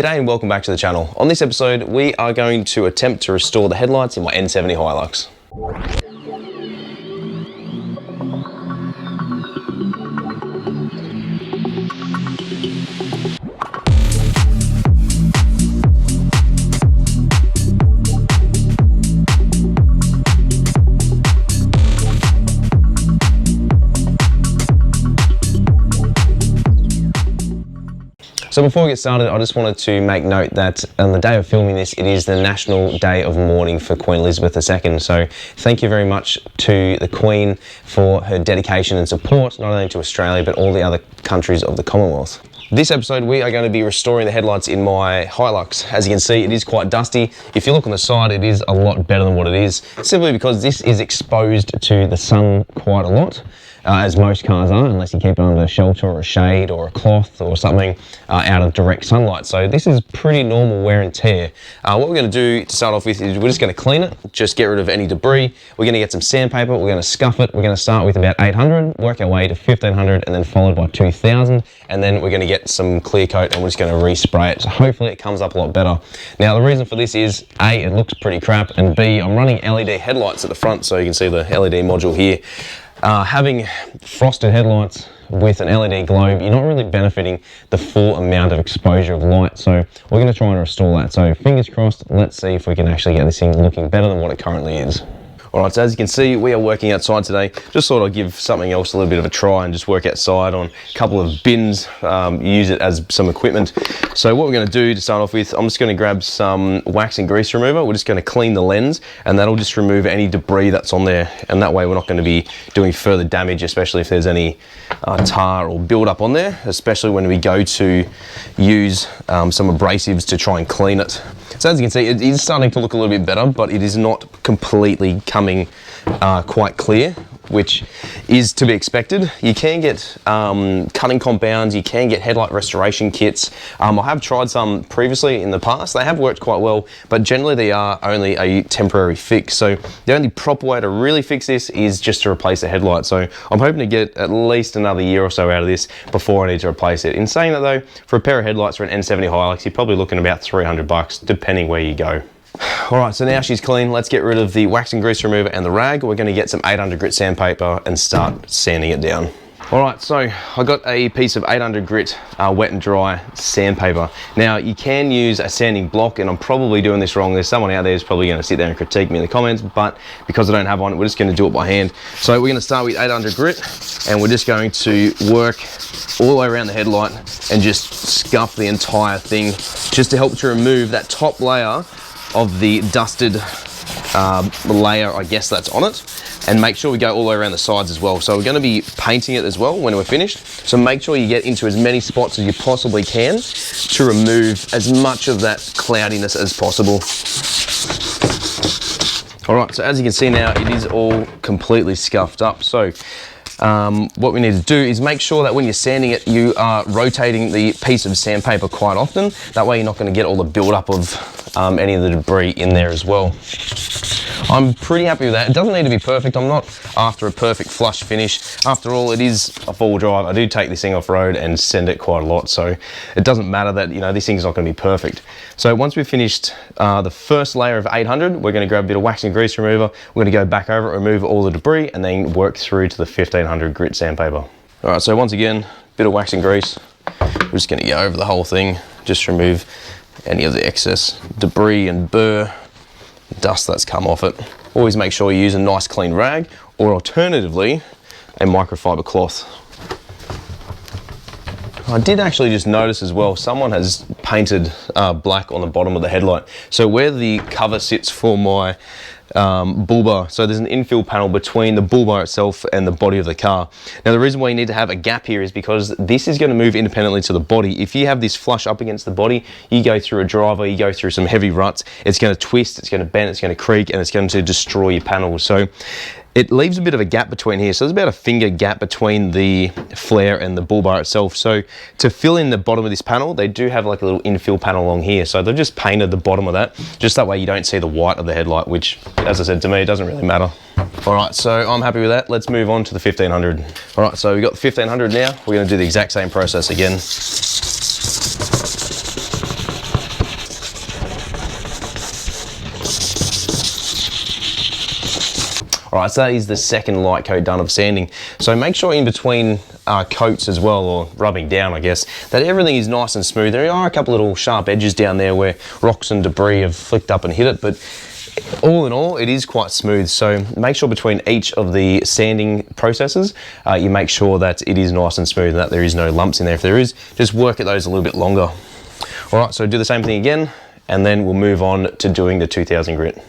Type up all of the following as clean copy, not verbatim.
G'day and welcome back to the channel. On this episode, we are going to attempt to restore the headlights in my N70 Hilux. So before we get started, I just wanted to make note that on the day of filming this, it is the National Day of Mourning for Queen Elizabeth II. So thank you very much to the Queen for her dedication and support, not only to Australia, but all the other countries of the Commonwealth. This episode, we are going to be restoring the headlights in my Hilux. As you can see, it is quite dusty. If you look on the side, it is a lot better than what it is, simply because this is exposed to the sun quite a lot. As most cars are, unless you keep it under a shelter or a shade or a cloth or something out of direct sunlight. So this is pretty normal wear and tear. What we're going to do to start off with is we're just going to clean it, just get rid of any debris. We're going to get some sandpaper, we're going to scuff it. We're going to start with about 800, work our way to 1500, and then followed by 2000. And then we're going to get some clear coat and we're just going to respray it. So hopefully it comes up a lot better. Now the reason for this is A, it looks pretty crap, and B, I'm running LED headlights at the front, so you can see the LED module here. Having frosted headlights with an LED globe, you're not really benefiting the full amount of exposure of light. So we're going to try and restore that. So fingers crossed, let's see if we can actually get this thing looking better than what it currently is. Alright, so as you can see, we are working outside today. Just thought I'd give something else a little bit of a try and just work outside on a couple of bins, use it as some equipment. So what we're going to do to start off with, I'm just going to grab some wax and grease remover. We're just going to clean the lens, and that'll just remove any debris that's on there. And that way we're not going to be doing further damage, especially if there's any tar or build up on there, especially when we go to use some abrasives to try and clean it. So as you can see, it is starting to look a little bit better, but it is not completely coming quite clear, which is to be expected. You can get cutting compounds, you can get headlight restoration kits. I have tried some previously in the past. They have worked quite well, but generally they are only a temporary fix. So the only proper way to really fix this is just to replace the headlight. So I'm hoping to get at least another year or so out of this before I need to replace it. In saying that though, for a pair of headlights for an N70 Hilux, you're probably looking about 300 bucks, depending where you go. Alright, so now she's clean. Let's get rid of the wax and grease remover and the rag. We're going to get some 800 grit sandpaper and start sanding it down. Alright, so I got a piece of 800 grit wet and dry sandpaper. Now you can use a sanding block, and I'm probably doing this wrong. There's someone out there who's probably going to sit there and critique me in the comments, but because I don't have one, we're just going to do it by hand. So we're going to start with 800 grit, and we're just going to work all the way around the headlight and just scuff the entire thing, just to help to remove that top layer of the dusted layer, I guess, that's on it, and make sure we go all the way around the sides as well. So we're going to be painting it as well when we're finished, so make sure you get into as many spots as you possibly can to remove as much of that cloudiness as possible. Alright, so as you can see now, it is all completely scuffed up. So what we need to do is make sure that when you're sanding it, you are rotating the piece of sandpaper quite often. That way you're not going to get all the build-up of any of the debris in there as well. I'm pretty happy with that. It doesn't need to be perfect. I'm not after a perfect flush finish. After all, it is a four-wheel drive. I do take this thing off-road and send it quite a lot, so it doesn't matter that, you know, this thing's not going to be perfect. So once we've finished the first layer of 800, we're going to grab a bit of wax and grease remover. We're going to go back over it, remove all the debris, and then work through to the 1500 grit sandpaper. All right, so once again, a bit of wax and grease. We're just going to go over the whole thing, just remove any of the excess debris and burr, dust that's come off it. Always make sure you use a nice clean rag, or alternatively, a microfiber cloth. I did actually just notice as well, someone has painted black on the bottom of the headlight. So where the cover sits for my bull bar, so there's an infill panel between the bull bar itself and the body of the car. Now the reason why you need to have a gap here is because this is going to move independently to the body. If you have this flush up against the body, you go through a driver, you go through some heavy ruts, it's going to twist, it's going to bend, it's going to creak, and it's going to destroy your panels. So it leaves a bit of a gap between here. So there's about a finger gap between the flare and the bull bar itself. So to fill in the bottom of this panel, they do have like a little infill panel along here. So they've just painted the bottom of that, just that way you don't see the white of the headlight, which, as I said, to me, it doesn't really matter. All right, so I'm happy with that. Let's move on to the 1500. All right, so we've got the 1500 now. We're gonna do the exact same process again. All right, so that is the second light coat done of sanding. So make sure in between coats as well, or rubbing down, I guess, that everything is nice and smooth. There are a couple little sharp edges down there where rocks and debris have flicked up and hit it, but all in all, it is quite smooth. So make sure between each of the sanding processes, you make sure that it is nice and smooth and that there is no lumps in there. If there is, just work at those a little bit longer. All right, so do the same thing again, and then we'll move on to doing the 2000 grit.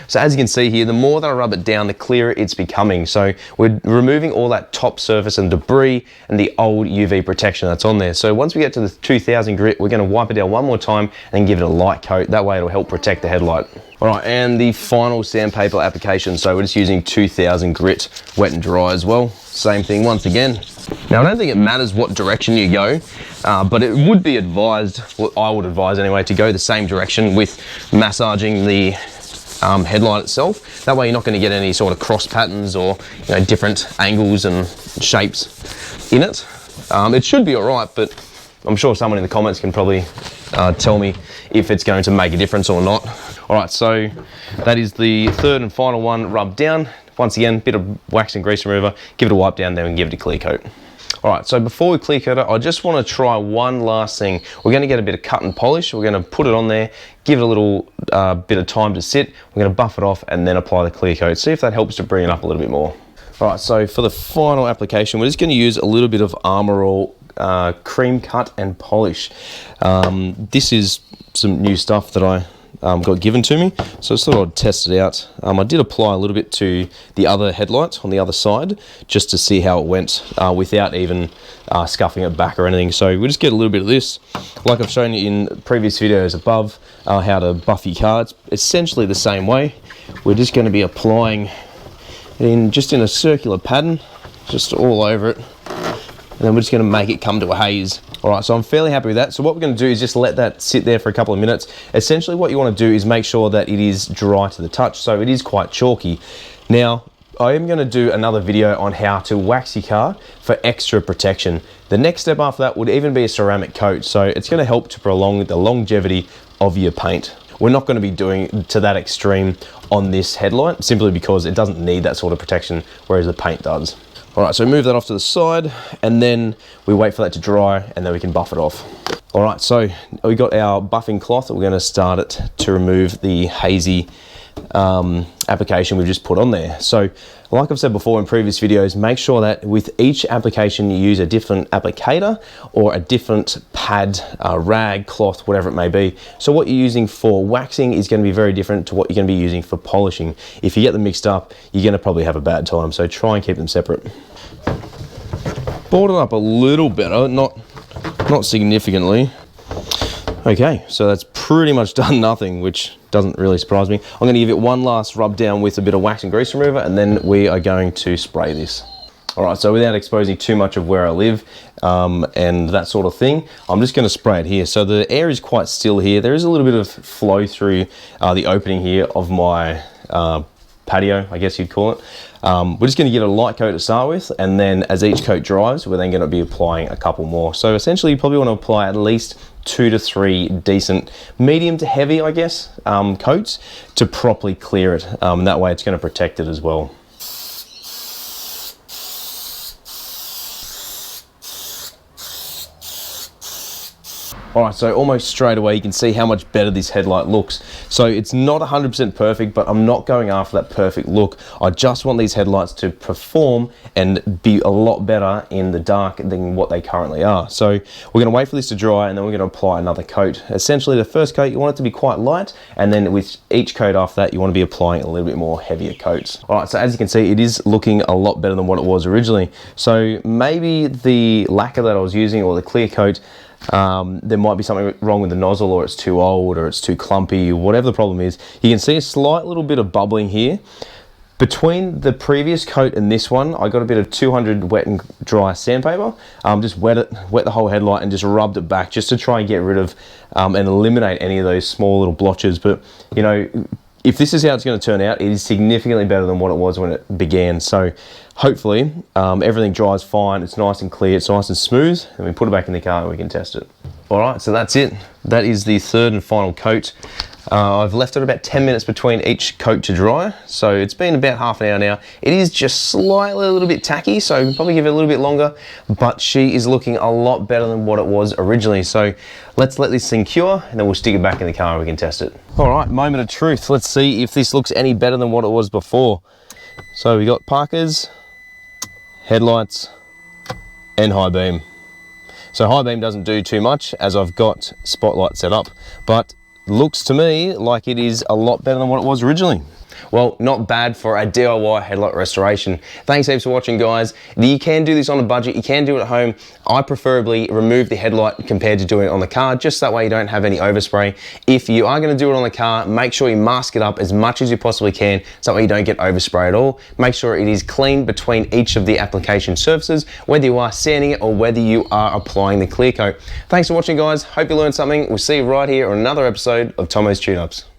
So as you can see here, the more that I rub it down, the clearer it's becoming. So we're removing all that top surface and debris and the old UV protection that's on there. So once we get to the 2000 grit, we're going to wipe it down one more time and give it a light coat. That way it'll help protect the headlight. All right, and the final sandpaper application. So we're just using 2000 grit, wet and dry as well. Same thing once again. Now, I don't think it matters what direction you go, but it would be advised, what I would advise anyway, to go the same direction with massaging the headlight itself. That way you're not going to get any sort of cross patterns or different angles and shapes in it. It should be all right, but I'm sure someone in the comments can probably tell me if it's going to make a difference or not. All right, so that is the third and final one rubbed down. Once again, bit of wax and grease remover, give it a wipe down there and give it a clear coat. All right, so before we clear coat it, I just want to try one last thing. We're going to get a bit of cut and polish. We're going to put it on there, give it a little bit of time to sit. We're going to buff it off and then apply the clear coat. See if that helps to bring it up a little bit more. All right, so for the final application, we're just going to use a little bit of Armor All cream cut and polish. This is some new stuff that I got given to me, so I just thought I'd test it out. I did apply a little bit to the other headlight on the other side just to see how it went without even scuffing it back or anything. So we'll just get a little bit of this, like I've shown you in previous videos above, how to buff your car. It's essentially the same way. We're just going to be applying it in a circular pattern, just all over it. And then we're just going to make it come to a haze. All right, so I'm fairly happy with that. So what we're going to do is just let that sit there for a couple of minutes. Essentially what you want to do is make sure that it is dry to the touch, so it is quite chalky. Now, I am going to do another video on how to wax your car for extra protection. The next step after that would even be a ceramic coat, so it's going to help to prolong the longevity of your paint. We're not going to be doing to that extreme on this headlight, simply because it doesn't need that sort of protection, whereas the paint does. All right, so move that off to the side, and then we wait for that to dry, and then we can buff it off. All right, so we got our buffing cloth. We're going to start it to remove the hazy application we've just put on there. So like I've said before in previous videos, make sure that with each application you use a different applicator or a different pad, rag, cloth, whatever it may be. So what you're using for waxing is going to be very different to what you're going to be using for polishing. If you get them mixed up, you're going to probably have a bad time, so try and keep them separate. Brought it up a little better, not significantly. Okay, so that's pretty much done nothing, which doesn't really surprise me. I'm going to give it one last rub down with a bit of wax and grease remover, and then we are going to spray this. All right, so without exposing too much of where I live and that sort of thing, I'm just going to spray it here. So the air is quite still here. There is a little bit of flow through the opening here of my patio, I guess you'd call it. We're just going to give it a light coat to start with, and then as each coat dries, we're then going to be applying a couple more. So essentially you probably want to apply at least 2 to 3 decent, medium to heavy, I guess, coats to properly clear it. That way it's going to protect it as well. All right, so almost straight away you can see how much better this headlight looks. So it's not 100% perfect, but I'm not going after that perfect look. I just want these headlights to perform and be a lot better in the dark than what they currently are. So we're going to wait for this to dry, and then we're going to apply another coat. Essentially the first coat, you want it to be quite light, and then with each coat after that, you want to be applying a little bit more heavier coats. All right, so as you can see, it is looking a lot better than what it was originally. So maybe the lacquer that I was using, or the clear coat, there might be something wrong with the nozzle, or it's too old, or it's too clumpy, whatever the problem is. You can see a slight little bit of bubbling here. Between the previous coat and this one, I got a bit of 200 wet and dry sandpaper. Just wet the whole headlight and just rubbed it back just to try and get rid of and eliminate any of those small little blotches. But you know, if this is how it's going to turn out, it is significantly better than what it was when it began. So hopefully everything dries fine, it's nice and clear, it's nice and smooth, and we put it back in the car and we can test it. All right, so that's it. That is the third and final coat I've left it about 10 minutes between each coat to dry, so it's been about half an hour now. It is just slightly a little bit tacky, so you can probably give it a little bit longer, but she is looking a lot better than what it was originally. So let's let this thing cure, and then we'll stick it back in the car and we can test it. All right, moment of truth. Let's see if this looks any better than what it was before. So we got Parkers, headlights, and high beam. So high beam doesn't do too much as I've got spotlight set up, but looks to me like it is a lot better than what it was originally. Well, not bad for a DIY headlight restoration. Thanks heaps for watching, guys. You can do this on a budget, you can do it at home. I preferably remove the headlight compared to doing it on the car, just that way you don't have any overspray. If you are gonna do it on the car, make sure you mask it up as much as you possibly can, so that way you don't get overspray at all. Make sure it is clean between each of the application surfaces, whether you are sanding it or whether you are applying the clear coat. Thanks for watching, guys. Hope you learned something. We'll see you right here on another episode of Tomo's Tune-Ups.